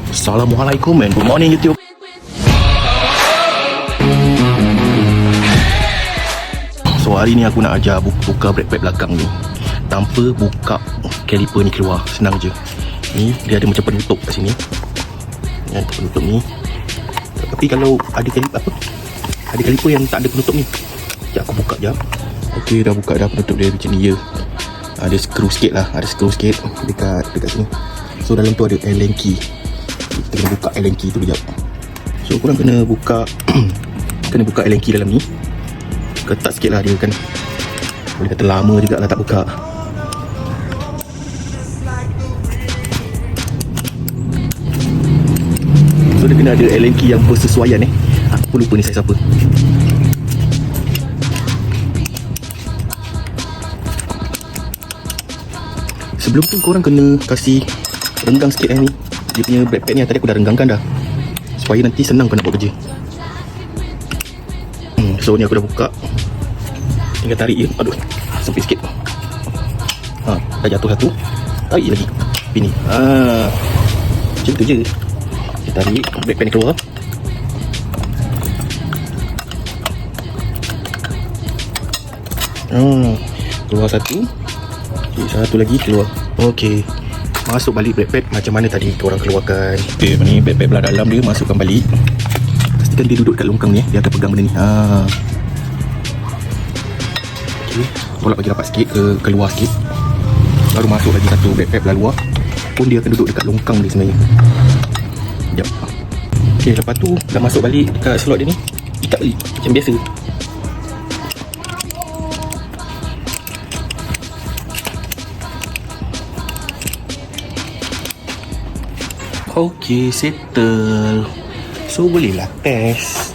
Assalamualaikum and good morning YouTube. So hari ni aku nak ajar buka brake pad belakang ni tanpa buka caliper ni keluar. Senang je. Ni dia ada macam penutup kat sini. Ya, penutup ni. Tapi kalau ada caliper apa? Ada caliper yang tak ada penutup ni. Sekejap aku buka jap. Okey, dah buka dah penutup dia macam ni je. Ada skru sikit lah. Ada skru sikit dekat sini. So dalam tu ada Allen key. Kita kena buka Allen key tu kejap. So korang kena buka kena buka Allen key dalam ni. Ketat sikit lah dia kan. Boleh kata lama juga lah tak buka. So dia kena ada Allen key yang bersesuaian Aku pun lupa ni saiz apa. Sebelum tu korang kena kasih renggang sikit ni. Dia punya brake pad ni tadi aku dah renggangkan dah, supaya nanti senang kau nak buat kerja. So ni aku dah buka. Tinggal tarik je. Aduh, sempit sikit. Dah jatuh satu. Tarik lagi ini. Macam tu je. Kita tarik brake pad ni keluar. Keluar satu. Okay, satu lagi keluar. Okey. Masuk balik brake pad macam mana tadi korang keluarkan. Okey, ni brake pad belah dalam dia masukkan balik. Pastikan dia duduk dekat longkang ni dia akan pegang benda ni. Okey, tolak bagi rapat sikit ke luar sikit. Baru masuk lagi satu brake pad belah luar. Pun dia akan duduk dekat longkang dia sebenarnya. Sekejap. Okey, lepas tu dah masuk balik dekat slot dia ni. Ikat balik macam biasa. Okey, settle. So bolehlah test.